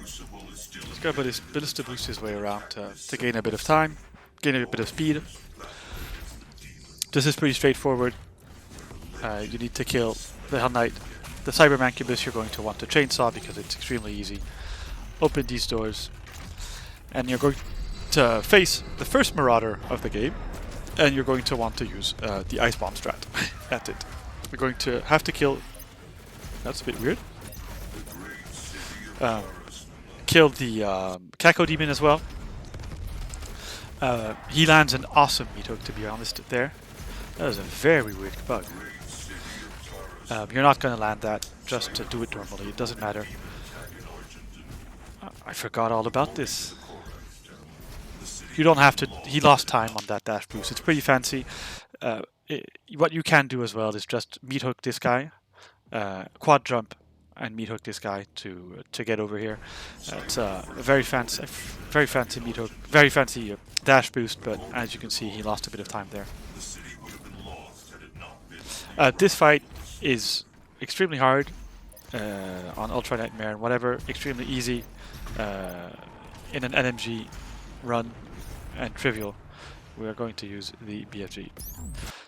He's got his abilities to boost his way around to gain a bit of time, gain a bit of speed. This is pretty straightforward. You need to kill the Hell Knight. The Cyber Mancubus you're going to want to chainsaw because it's extremely easy. Open these doors, and you're going to face the first Marauder of the game, and you're going to want to use the Ice Bomb strat. That's it. You're going to have to kill... That's a bit weird. Kill the Kako Demon as well. He lands an awesome meat hook, to be honest, there. That was a very weird bug. You're not going to land that just to do it normally. It doesn't matter. I forgot all about this. You don't have to... He lost time on that dash boost. It's pretty fancy. What you can do as well is just meat hook this guy, quad jump, and meat hook this guy to get over here. It's a very fancy meat hook, very fancy dash boost. But as you can see, he lost a bit of time there. This fight is extremely hard on Ultra Nightmare and whatever, extremely easy in an NMG run, and trivial. We are going to use the BFG.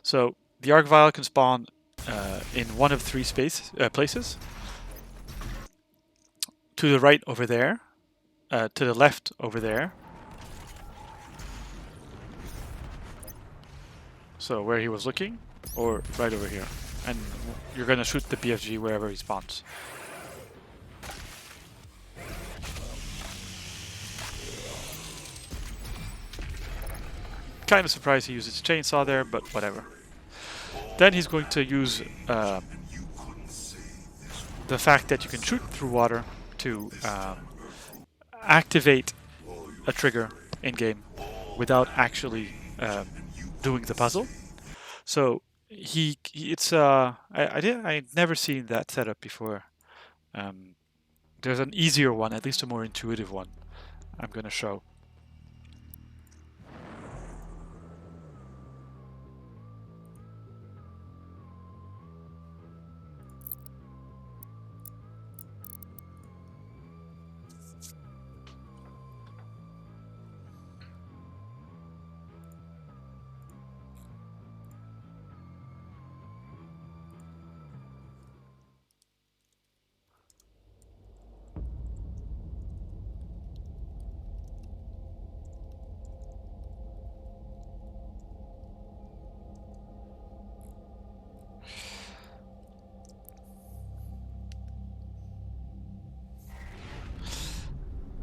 So the Archvile can spawn in one of three places. To the right over there, to the left over there. So where he was looking, or right over here. And you're going to shoot the BFG wherever he spawns. Kind of surprised he used his chainsaw there, but whatever. Then he's going to use the fact that you can shoot through water to activate a trigger in-game without actually doing the puzzle. So I'd never seen that setup before. There's an easier one, at least a more intuitive one, I'm going to show.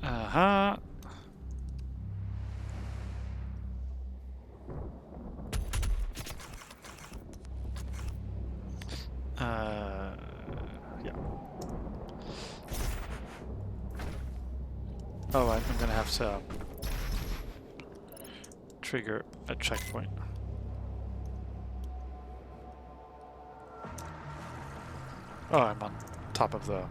Uh-huh. Yeah. Oh, I'm gonna have to trigger a checkpoint. Oh, I'm on top of the...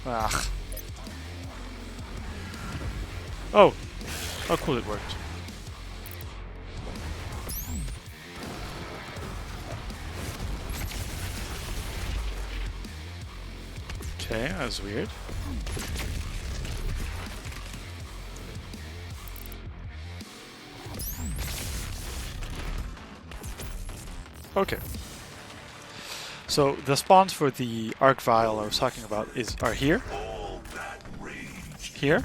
Ah. Oh! Oh, cool, it worked. Okay, that was weird. Okay. So the spawns for the Archvile I was talking about are here. Here.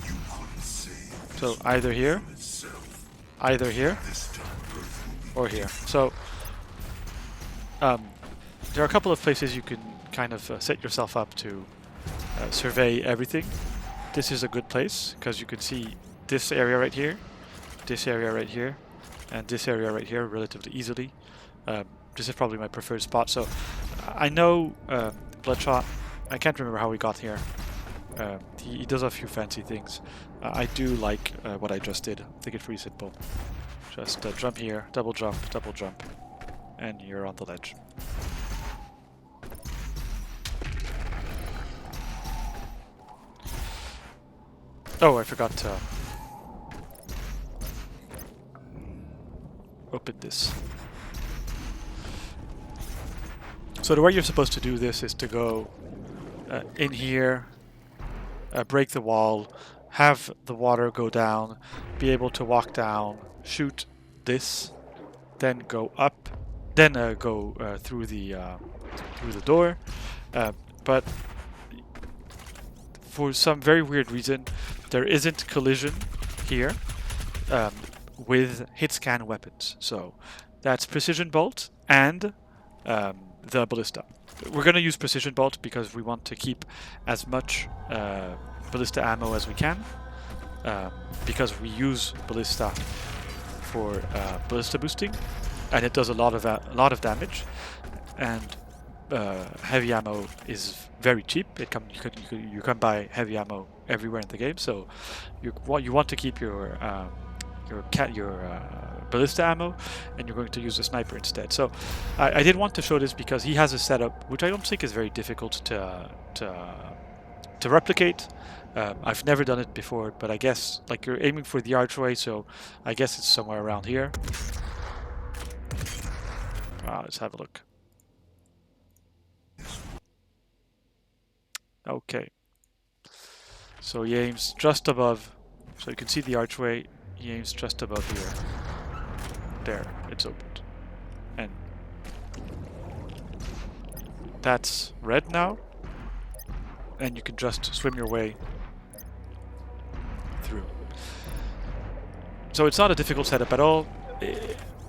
So either here, or here. So there are a couple of places you can kind of set yourself up to survey everything. This is a good place because you can see this area right here, this area right here, and this area right here relatively easily. This is probably my preferred spot. So I know Bloodshot, I can't remember how he got here. He does a few fancy things. I do like what I just did. I think it's pretty simple. Just jump here, double jump, and you're on the ledge. Oh, I forgot to open this. So the way you're supposed to do this is to go in here, break the wall, have the water go down, be able to walk down, shoot this, then go up, then go through the door. But for some very weird reason, there isn't collision here with hit scan weapons. So that's precision bolt and the ballista. We're going to use precision bolt because we want to keep as much ballista ammo as we can, because we use ballista for ballista boosting, and it does a lot of damage. And heavy ammo is very cheap. You can buy heavy ammo everywhere in the game, so you want to keep your ballista ammo, and you're going to use a sniper instead. So I did want to show this because he has a setup which I don't think is very difficult to replicate. I've never done it before, but I guess like you're aiming for the archway, so I guess it's somewhere around here. Let's have a look. Okay, so he aims just above, so you can see the archway. He aims just above here. There, it's opened. And that's red now. And you can just swim your way through. So it's not a difficult setup at all,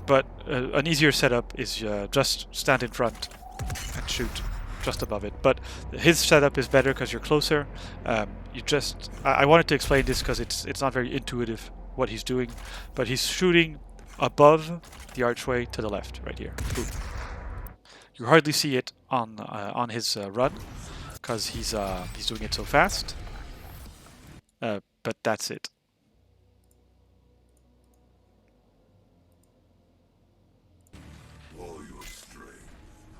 but an easier setup is just stand in front and shoot just above it. But his setup is better because you're closer. I wanted to explain this because it's not very intuitive what he's doing, but he's shooting above the archway to the left, right here. Boom. You hardly see it on his run because he's doing it so fast. But that's it. All your strength,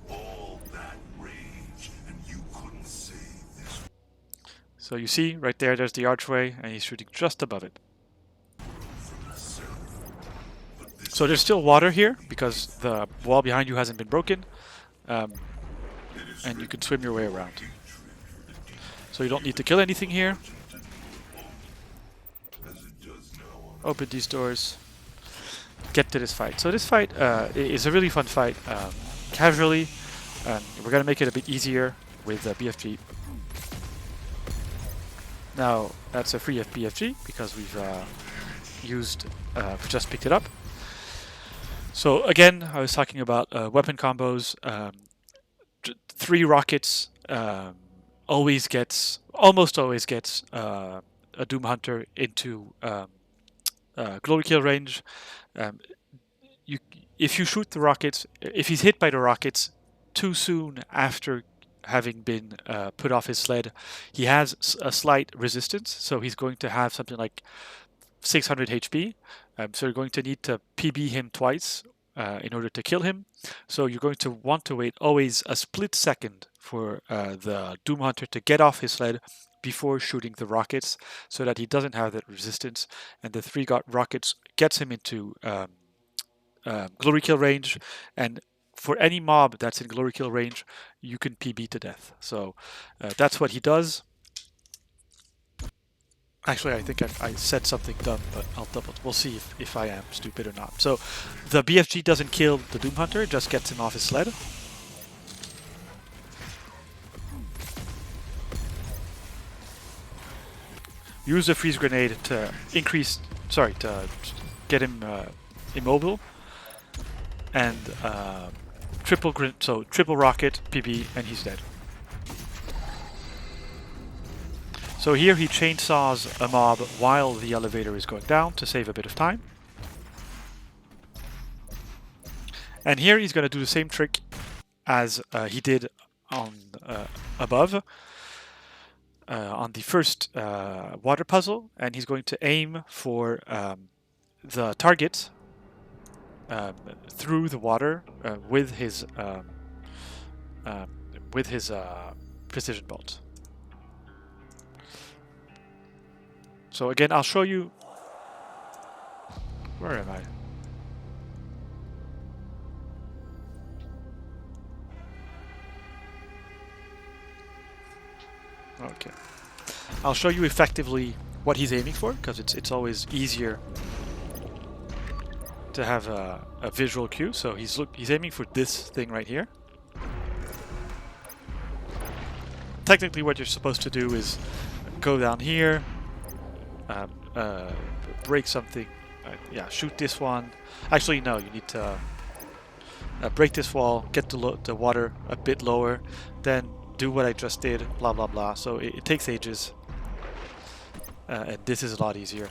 all that rage, and you couldn't save this. So you see right there's the archway, and he's shooting just above it. So there's still water here because the wall behind you hasn't been broken, and you can swim your way around. So you don't need to kill anything here. Open these doors. Get to this fight. So this fight is a really fun fight. Casually, we're gonna make it a bit easier with BFG. Now that's a free BFG because we've just picked it up. So again, I was talking about weapon combos. 3 rockets almost always gets a Doom Hunter into glory kill range. If you shoot the rockets, if he's hit by the rockets too soon after having been put off his sled, he has a slight resistance, so he's going to have something like 600 HP. So you're going to need to PB him twice in order to kill him. So you're going to want to wait always a split second for the Doom Hunter to get off his sled before shooting the rockets, so that he doesn't have that resistance, and the 3 rockets gets him into glory kill range. And for any mob that's in glory kill range, you can PB to death. So that's what he does. Actually, I think I said something dumb, but we'll see if I am stupid or not. So the BFG doesn't kill the Doom Hunter, it just gets him off his sled. Use the freeze grenade to to get him immobile, and triple rocket PB, and he's dead. So here he chainsaws a mob while the elevator is going down to save a bit of time. And here he's going to do the same trick as he did on above. On the first water puzzle, and he's going to aim for the target through the water with his precision bolt. So again, I'll show you. Where am I? Okay. I'll show you effectively what he's aiming for, because it's always easier to have a visual cue. So he's aiming for this thing right here. Technically, what you're supposed to do is go down here, break something. Yeah, shoot this one. Actually, no, you need to break this wall, get the water a bit lower, then do what I just did, blah blah blah. So it takes ages, and this is a lot easier.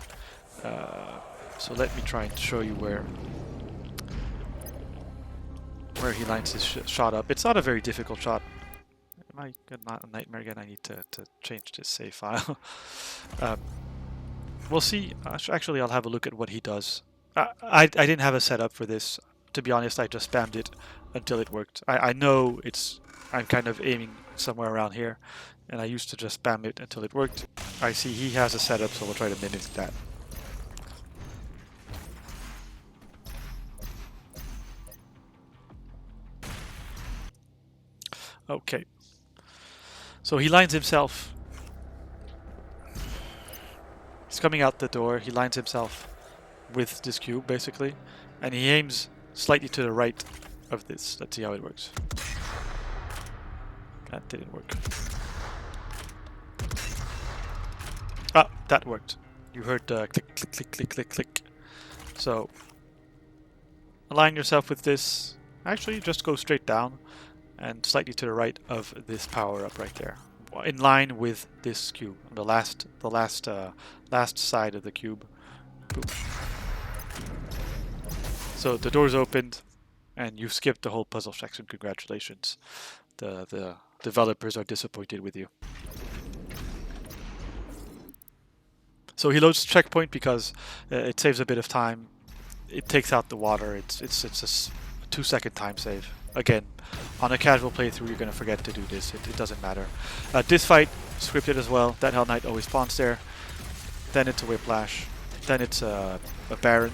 So let me try and show you where he lines his shot up. It's not a very difficult shot. Am I not a nightmare again? I need to change this save file. We'll see. Actually, I'll have a look at what he does. I didn't have a setup for this. To be honest, I just spammed it until it worked. I know I'm kind of aiming somewhere around here, and I used to just spam it until it worked. I see he has a setup, so we'll try to mimic that. Okay. So he lines himself. He's coming out the door. He lines himself with this cube, basically, and he aims slightly to the right of this. Let's see how it works. That didn't work. Ah, that worked. You heard click, click, click, click, click, click. So, align yourself with this. Actually, just go straight down and slightly to the right of this power-up right there, in line with this cube, the last side of the cube. Boom. So the door's opened, and you've skipped the whole puzzle section. Congratulations. The developers are disappointed with you. So he loads checkpoint because it saves a bit of time. It takes out the water. It's a 2-second time save. Again, on a casual playthrough, you're going to forget to do this. It doesn't matter. This fight, scripted as well. That Hell Knight always spawns there. Then it's a Whiplash. Then it's a Baron.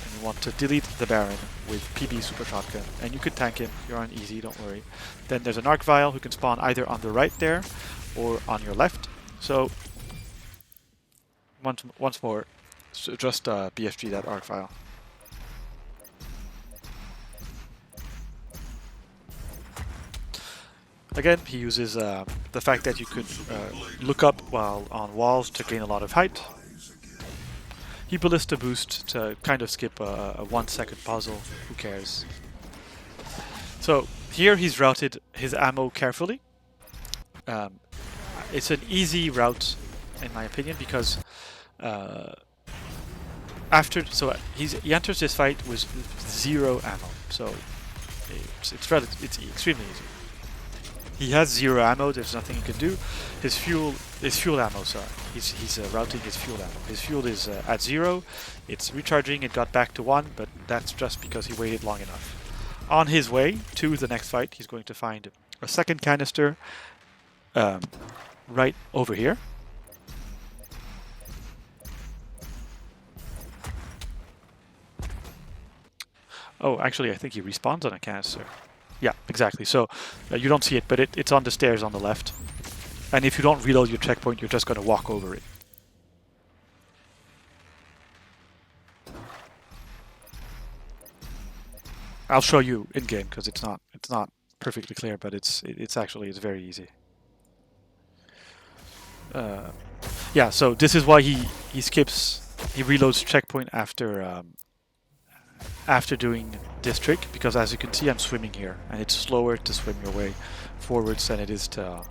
And you want to delete the Baron with PB Super Shotgun. And you can tank him. You're on easy, don't worry. Then there's an Archvile who can spawn either on the right there or on your left. So, once more, so just BFG that Archvile. Again, he uses the fact that you could look up while on walls to gain a lot of height. He Ballista Boost to kind of skip a 1-second puzzle. Who cares? So here he's routed his ammo carefully. It's an easy route, in my opinion, because he enters this fight with 0 ammo. So it's extremely easy. He has 0 ammo, there's nothing he can do. His fuel ammo, sorry. He's routing his fuel ammo. His fuel is at 0. It's recharging, it got back to 1, but that's just because he waited long enough. On his way to the next fight, he's going to find a second canister right over here. Oh, actually, I think he respawns on a canister. Yeah, exactly. So you don't see it, but it's on the stairs on the left. And if you don't reload your checkpoint, you're just going to walk over it. I'll show you in game because it's not perfectly clear, but it's very easy. Yeah, so this is why he reloads checkpoint after doing this trick, because as you can see I'm swimming here, and it's slower to swim your way forwards than it is to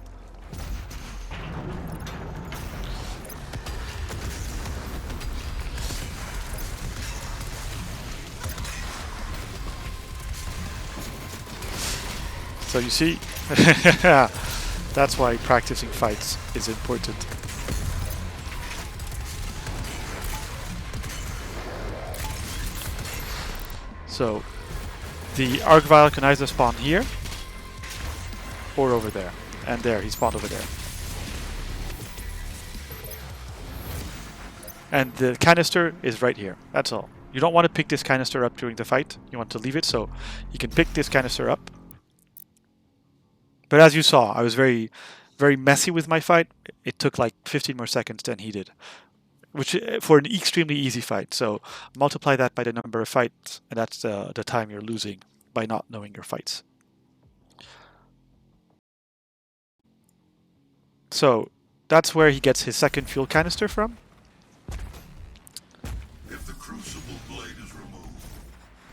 so you see, that's why practicing fights is important. So the Archvile can either spawn here or over there. And there, he spawned over there. And the canister is right here. That's all. You don't want to pick this canister up during the fight. You want to leave it, so you can pick this canister up. But as you saw, I was very very messy with my fight. It took like 15 more seconds than he did, which for an extremely easy fight. So multiply that by the number of fights, and that's the time you're losing by not knowing your fights. So that's where he gets his second fuel canister from. If the crucible blade is removed,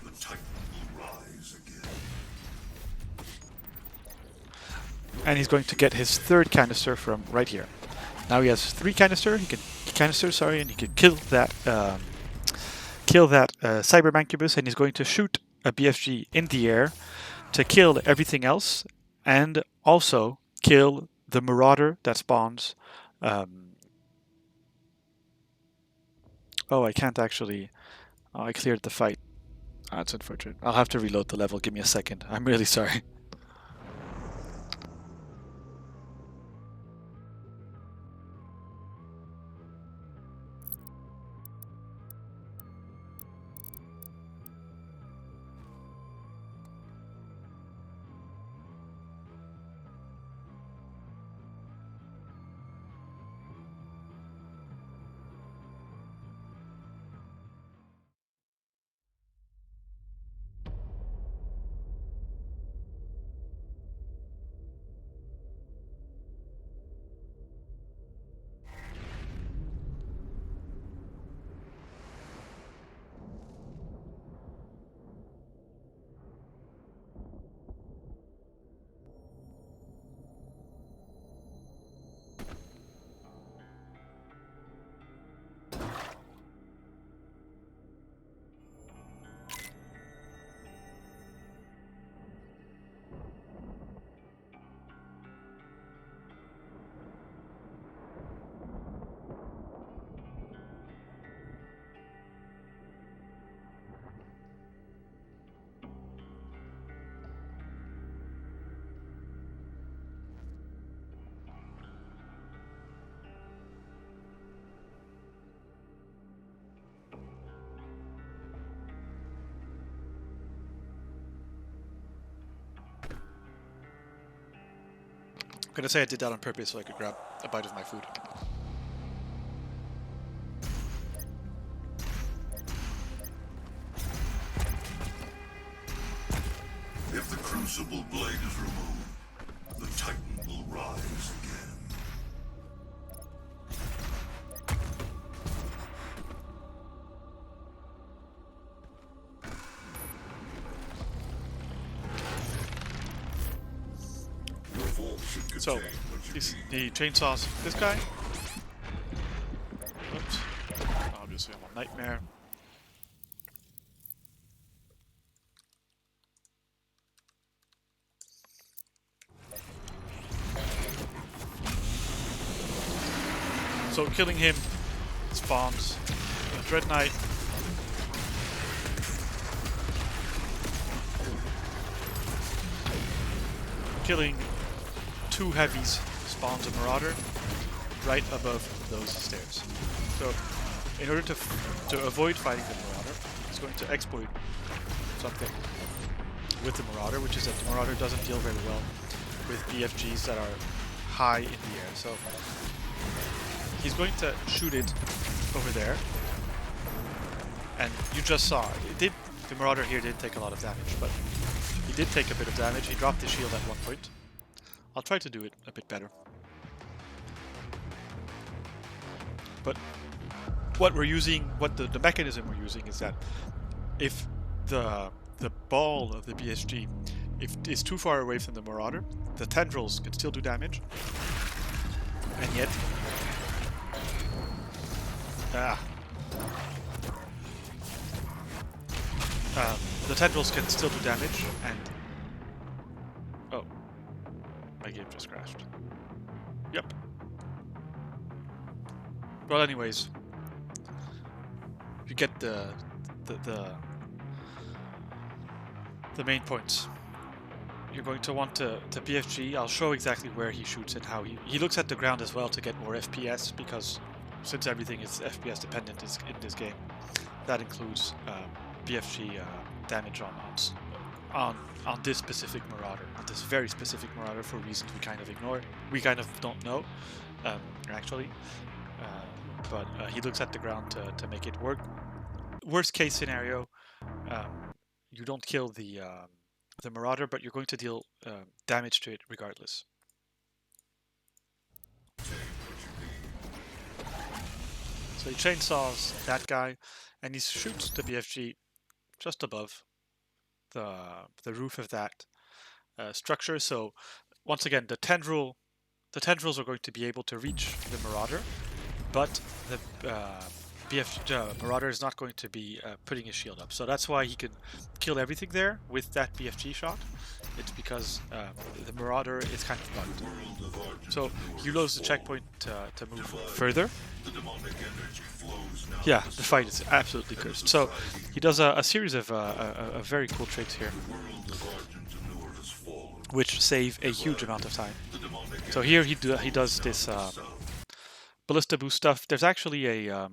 the Titan will rise again. And he's going to get his third canister from right here. Now he has 3 canisters, and he can kill that Cyber Mancubus, and he's going to shoot a BFG in the air to kill everything else, and also kill the Marauder that spawns. Oh, I can't actually. Oh, I cleared the fight. That's unfortunate. I'll have to reload the level. Give me a second. I'm really sorry. I'm gonna say I did that on purpose so I could grab a bite of my food. If the crucible blade is removed, the Titan will rise again. So, the chainsaws this guy. Oops. Obviously I'm a nightmare. So killing him spawns a Dread Knight. Killing 2 heavies spawns a Marauder right above those stairs. So in order to avoid fighting the Marauder, he's going to exploit something with the Marauder, which is that the Marauder doesn't deal very well with BFGs that are high in the air. So he's going to shoot it over there, and you just saw the Marauder here did take a lot of damage, but he did take a bit of damage. He dropped the shield at one point. I'll try to do it a bit better. But what we're using, the mechanism we're using is that if the ball of the BSG is too far away from the Marauder, the tendrils can still do damage, and yet the tendrils can still do damage, and oh, my game just crashed. Yep. Well, anyways, you get the main points. You're going to want to BFG. I'll show exactly where he shoots and how he looks at the ground as well to get more FPS, because since everything is FPS dependent in this game, that includes BFG damage on this specific Marauder, on this very specific Marauder, for reasons we kind of ignore. We kind of don't know, actually. But he looks at the ground to make it work. Worst case scenario, you don't kill the Marauder, but you're going to deal damage to it regardless. So he chainsaws that guy, and he shoots the BFG just above the roof of that structure. So once again, the tendrils are going to be able to reach the Marauder, but the Marauder is not going to be putting his shield up. So that's why he can kill everything there with that BFG shot. It's because the Marauder is kind of bugged. So you lose the checkpoint to move further. Yeah, the fight is absolutely cursed. So he does a series of very cool tricks here, which save a huge amount of time. So here he does this ballista boost stuff. There's actually a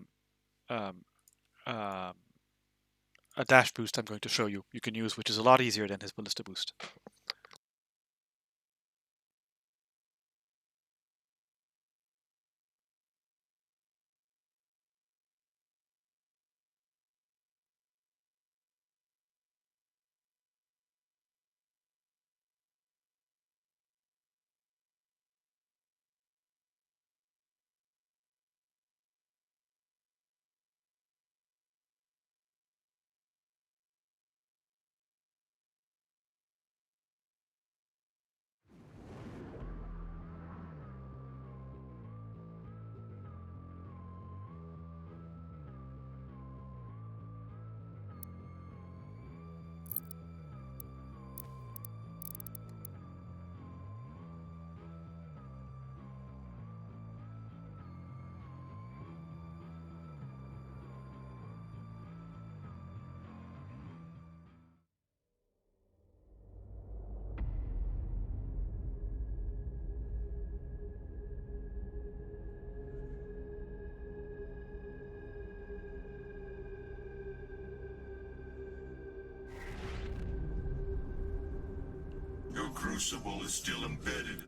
dash boost I'm going to show you can use, which is a lot easier than his ballista boost. Your crucible is still embedded.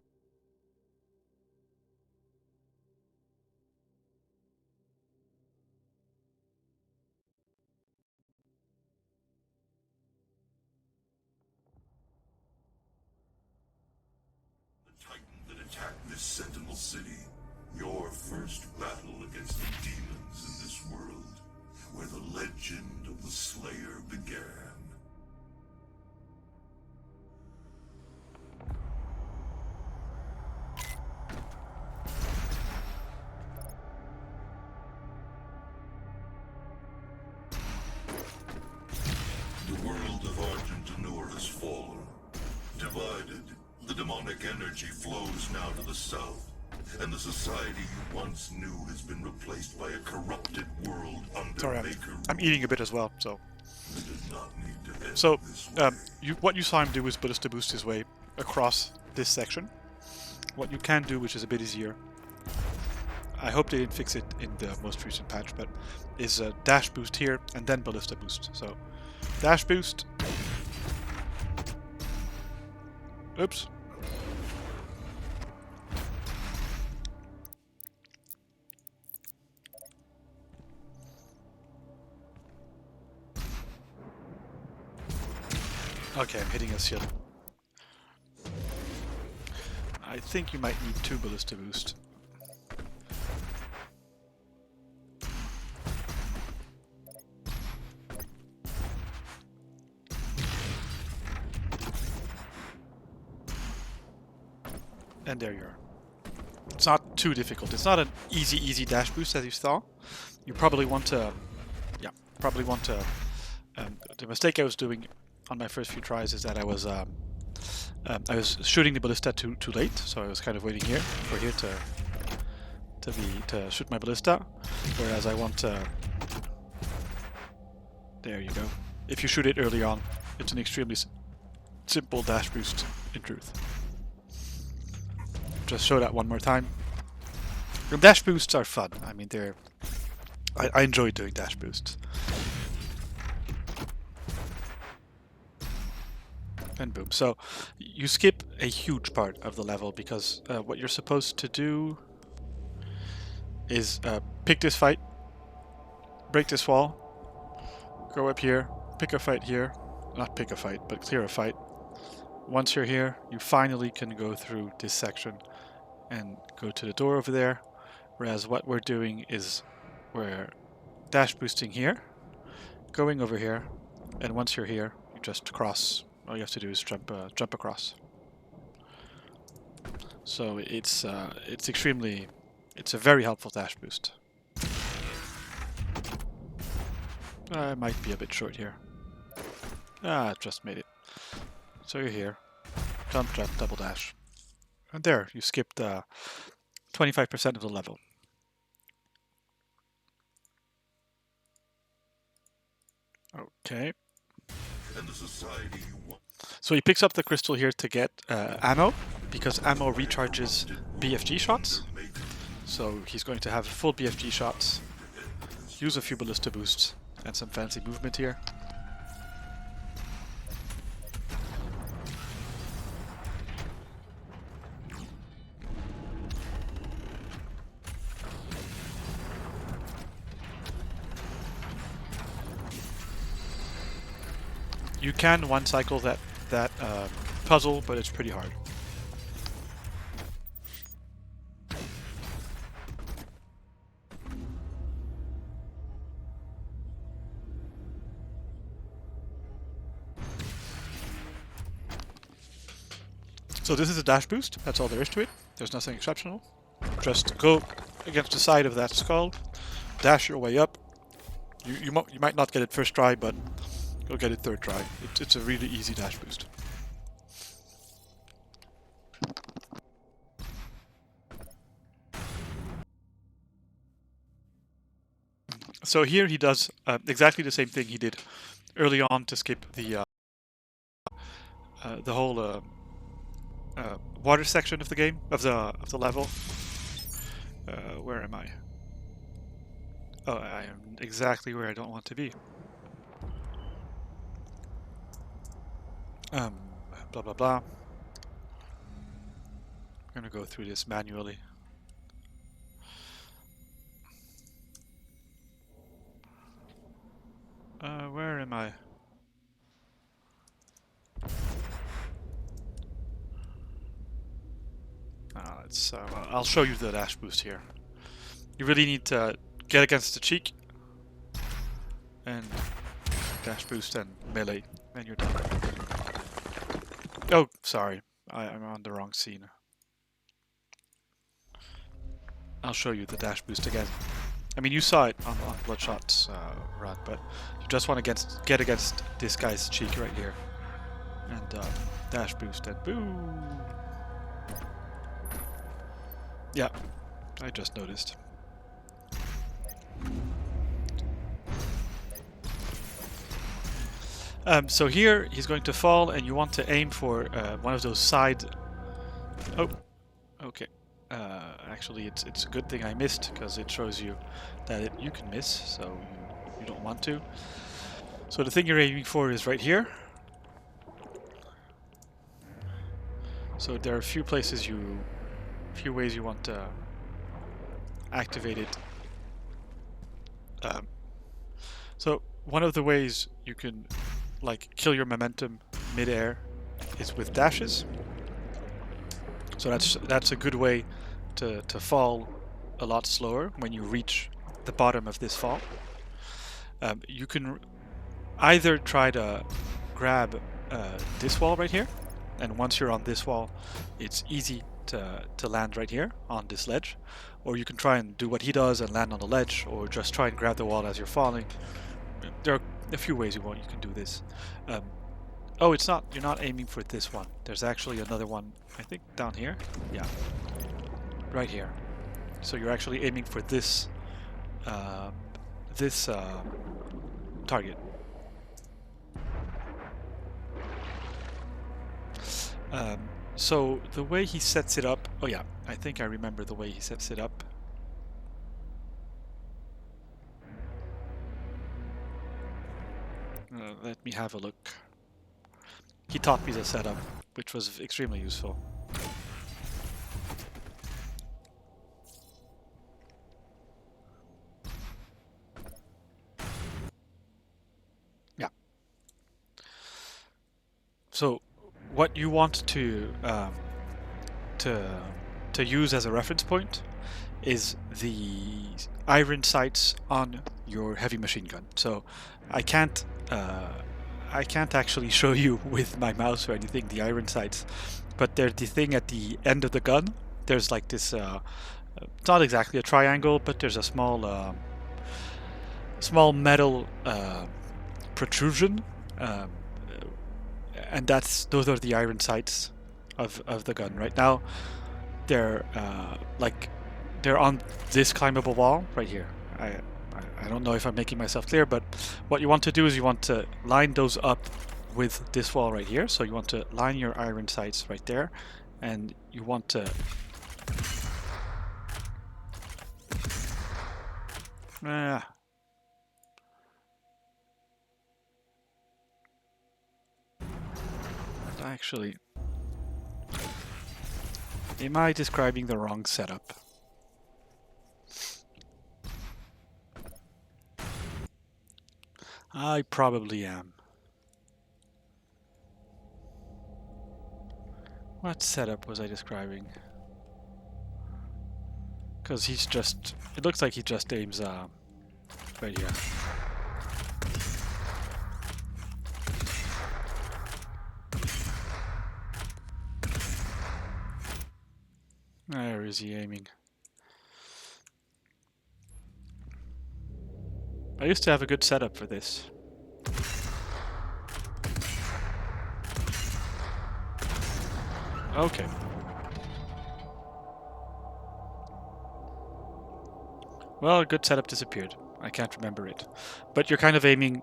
The Titan that attacked this Sentinel City. Your first battle against the demons in this world, where the legend of the Slayer began. The world of Argent has fallen. Divided, the demonic energy flows now to the south, and the society you once knew has been replaced by a corrupted world under Sorry, Maker I'm eating a bit as well, so. It did not need to end So, this way. what you saw him do was ballista boost his way across this section. What you can do, which is a bit easier, I hope they didn't fix it in the most recent patch, but is a dash boost here and then ballista boost. So, dash boost. Oops. Okay, I'm hitting a shield. I think you might need 2 ballista boost. And there you are. It's not too difficult. It's not an easy dash boost as you saw. You probably want to, the mistake I was doing on my first few tries is that I was shooting the ballista too late, so I was kind of waiting here for to shoot my ballista, whereas I want to. There you go. If you shoot it early on, it's an extremely simple dash boost. In truth, just show that one more time. And dash boosts are fun. I mean, I enjoy doing dash boosts. And boom. So you skip a huge part of the level because what you're supposed to do is pick this fight, break this wall, go up here, pick a fight here. Not pick a fight, but clear a fight. Once you're here, you finally can go through this section and go to the door over there. Whereas what we're doing is we're dash boosting here, going over here, and once you're here, you just cross. All you have to do is jump across. So it's a very helpful dash boost. I might be a bit short here. Just made it. So you're here. Jump, double dash. And there, you skipped 25% of the level. Okay. And the society you want. So he picks up the crystal here to get ammo, because ammo recharges BFG shots. So he's going to have full BFG shots, use a few ballista boosts, and some fancy movement here. You can one cycle that puzzle, but it's pretty hard. So this is a dash boost, that's all there is to it. There's nothing exceptional. Just go against the side of that skull, dash your way up. You might not get it first try, but you'll get it third try. It's a really easy dash boost. So here he does exactly the same thing he did early on to skip the whole water section of the game, of the level. Where am I? Oh, I am exactly where I don't want to be. Blah blah blah. I'm gonna go through this manually. Where am I? I'll show you the dash boost here. You really need to get against the cheek and dash boost and melee, and you're done. Oh, sorry, I'm on the wrong scene. I'll show you the dash boost again. I mean, you saw it on Bloodshot's run, but you just want to get against this guy's cheek right here, and dash boost and boom. Yeah, I just noticed. So here he's going to fall, and you want to aim for one of those side. Oh, okay. Actually, it's a good thing I missed, because it shows you that you can miss, so you don't want to. So the thing you're aiming for is right here. So there are a few ways you want to activate it. So one of the ways you can kill your momentum mid-air is with dashes. So that's a good way to fall a lot slower when you reach the bottom of this fall. You can either try to grab this wall right here, and once you're on this wall, it's easy to land right here on this ledge, or you can try and do what he does and land on the ledge, or just try and grab the wall as you're falling. There are a few ways you can do this. Oh, you're not aiming for this one. There's actually another one, I think, down here. Yeah, right here. So you're actually aiming for this target. So the way he sets it up, oh yeah, I think I remember the way he sets it up. Let me have a look. he taught me the setup, which was extremely useful. Yeah. So what you want to use as a reference point is the iron sights on your heavy machine gun. So I can't actually show you with my mouse or anything the iron sights, but they're the thing at the end of the gun. There's like this. It's not exactly a triangle, but there's a small metal protrusion, and those are the iron sights of the gun. Right now, they're they're on this climbable wall right here. I don't know if I'm making myself clear, but what you want to do is you want to line those up with this wall right here. So you want to line your iron sights right there, and you want to actually, am I describing the wrong setup? I probably am. What setup was I describing? Because he's just... It looks like he just aims right here. Where is he aiming? I used to have a good setup for this. Okay. Well, a good setup disappeared. I can't remember it. But you're kind of aiming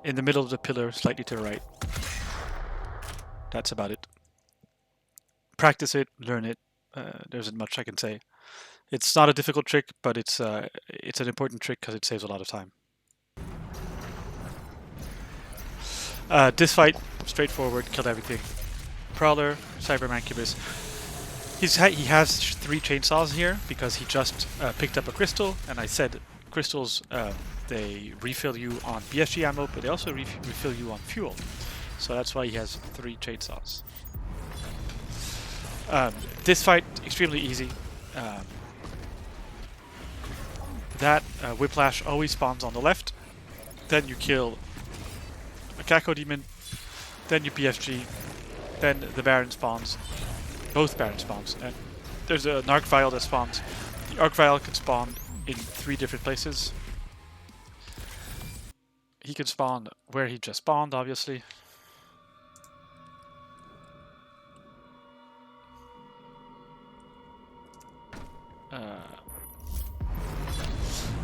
in the middle of the pillar, slightly to the right. That's about it. Practice it, learn it. There isn't much I can say. It's not a difficult trick, but it's an important trick because it saves a lot of time. This fight, straightforward, killed everything. Prowler, Cyber Mancubus. He has 3 chainsaws here because he just picked up a crystal, and I said crystals, they refill you on BSG ammo, but they also refill you on fuel. So that's why he has 3 chainsaws. This fight, extremely easy. That Whiplash always spawns on the left. Then you kill a Caco Demon. Then you BFG. Then the Baron spawns. Both Baron spawns. And there's an Archvile that spawns. The Archvile can spawn in 3 different places. He can spawn where he just spawned, obviously.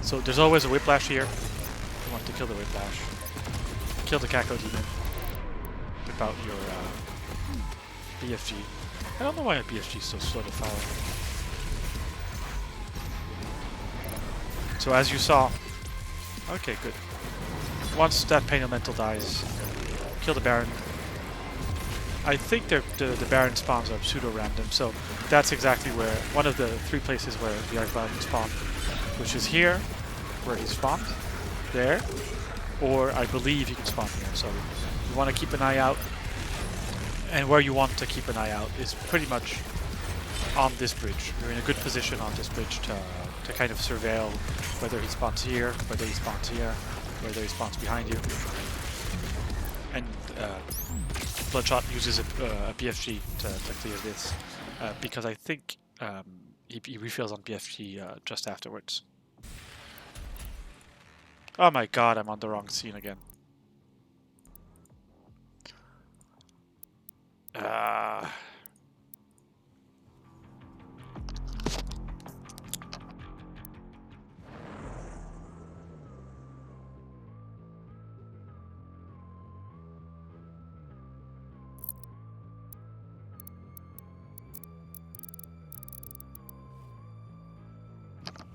So there's always a Whiplash here. You want to kill the Whiplash. Kill the Caco Demon. Without your BFG. I don't know why a BFG is so slow to fire. So as you saw... Okay, good. Once that Pain Elemental dies, kill the Baron. I think the Baron spawns are pseudo-random, so that's exactly where... One of the 3 places where the Archvile can spawn. Which is here, where he spawned. There. Or I believe he can spawn here, so you want to keep an eye out. And where you want to keep an eye out is pretty much on this bridge. You're in a good position on this bridge to kind of surveil whether he spawns here, whether he spawns here, whether he spawns behind you. And Bloodshot uses a BFG to clear this, because I think he refills on BFG just afterwards. Oh my god, I'm on the wrong scene again.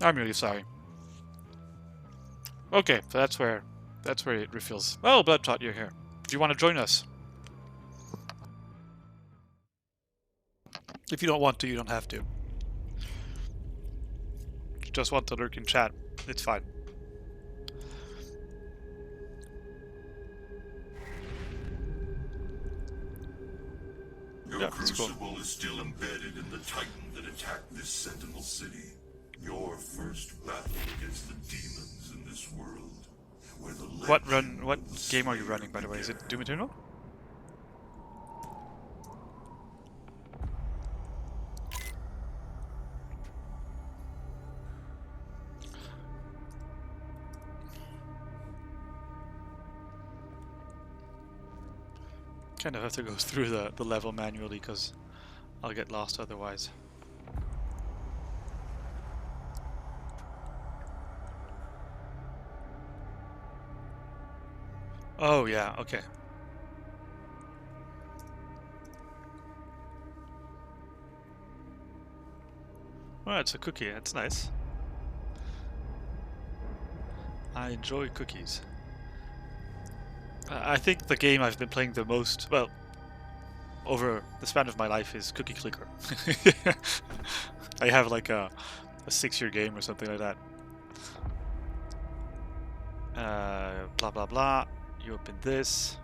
I'm really sorry. Okay, so that's where it refills. Oh, Bloodshot, you're here. Do you want to join us? If you don't want to, you don't have to. If you just want to lurk in chat, it's fine. Your It's cool. crucible is still embedded in the Titan that attacked this Sentinel city. Your first battle against the demons in this world. Where the What game are you running, by the way? Is it Doom Eternal? Kind of have to go through the level manually because I'll get lost otherwise. Oh yeah, okay. Well, it's a cookie, that's nice. I enjoy cookies. I think the game I've been playing the most, well, over the span of my life is Cookie Clicker. I have like a 6-year game or something like that. Blah blah blah. You open this.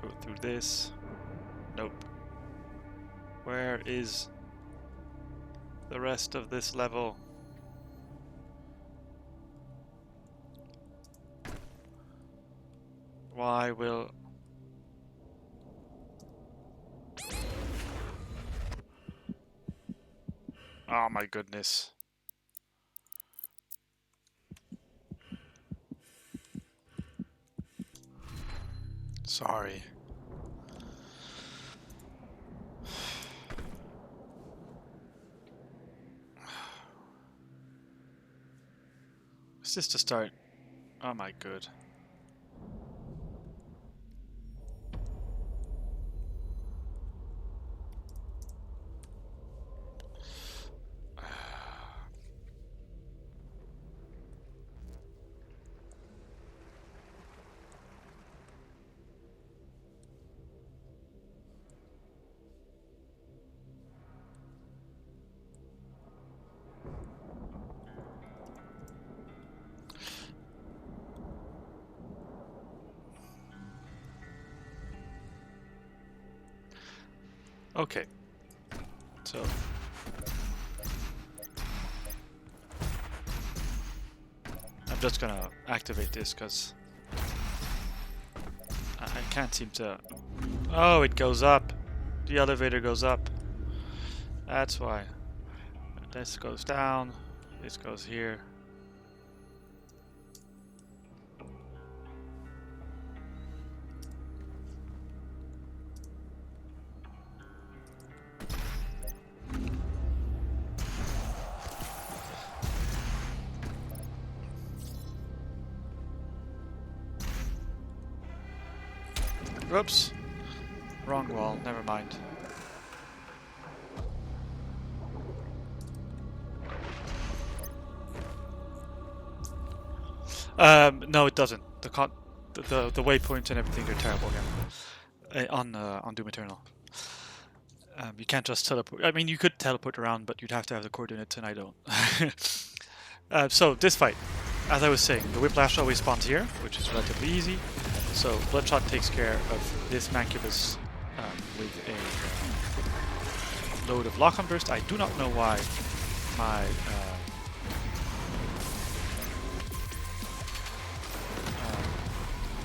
Go through this. Nope. Where is the rest of this level? Why will... Oh my goodness. Sorry. Is this to start? Oh my good. Okay, so I'm just gonna activate this because I can't seem to... Oh, it goes up. The elevator goes up. That's why. This goes down. This goes here. Whoops. Wrong wall, never mind. No, it doesn't. The waypoints and everything are terrible again. On Doom Eternal. You can't just teleport. I mean, you could teleport around, but you'd have to have the coordinates, and I don't. So, this fight. As I was saying, the Whiplash always spawns here, which is relatively easy. So Bloodshot takes care of this Mancubus with a load of Lock-on Burst. I do not know why my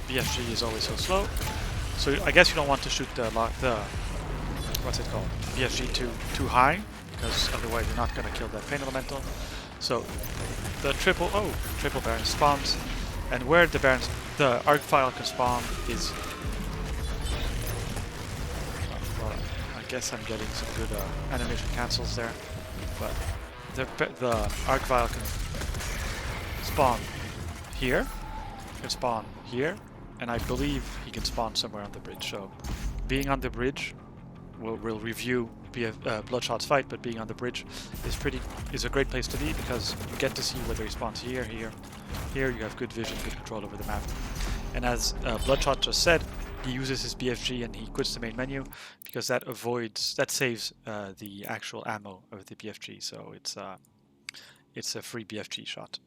BFG is always so slow. So I guess you don't want to shoot the what's it called? BFG too high, because otherwise you're not going to kill that Pain Elemental. So the triple Baron spawns, and where the Archvile can spawn is... well, I guess I'm getting some good animation cancels there, but the Archvile can spawn here, and I believe he can spawn somewhere on the bridge. So being on the bridge, we'll review Bloodshot's fight, but being on the bridge is a great place to be, because you get to see whether he spawns here. You have good vision, good control over the map. And as Bloodshot just said, he uses his BFG and he quits the main menu because that saves the actual ammo of the BFG. So it's a free BFG shot.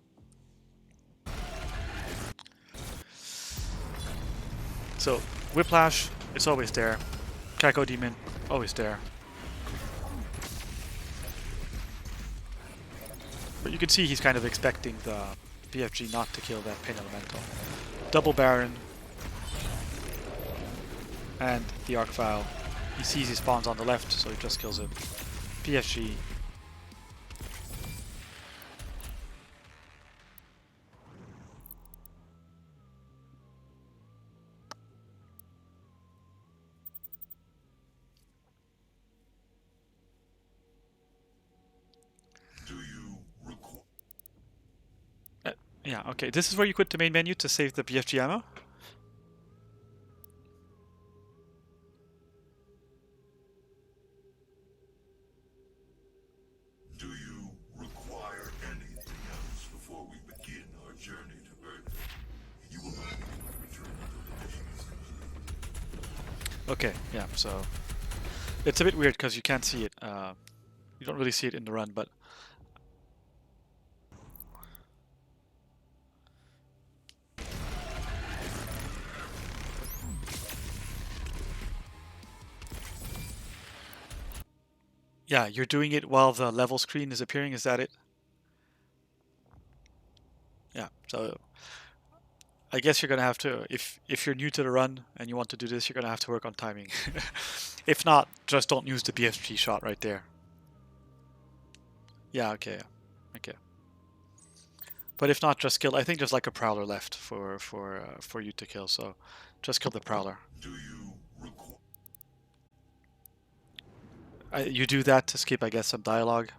So Whiplash, it's always there. Cacodemon, Demon, always there. But you can see he's kind of expecting the BFG not to kill that Pain Elemental. Double Baron. And the Archvile. He sees he spawns on the left, so he just kills him. BFG. Yeah, okay. This is where you quit the main menu to save the BFG ammo. Do you require anything else before we begin our journey to Earth? You will not be able to return until the mission is complete. Okay, yeah, so it's a bit weird because you can't see it. You don't really see it in the run, but yeah, you're doing it while the level screen is appearing, is that it? Yeah, so I guess you're gonna have to, if you're new to the run and you want to do this, you're gonna have to work on timing. If not, just don't use the BFG shot right there. Yeah, okay, okay. But if not, just kill. I think there's like a Prowler left for you to kill, so just kill the Prowler. Do you require? You do that to skip, I guess, some dialogue.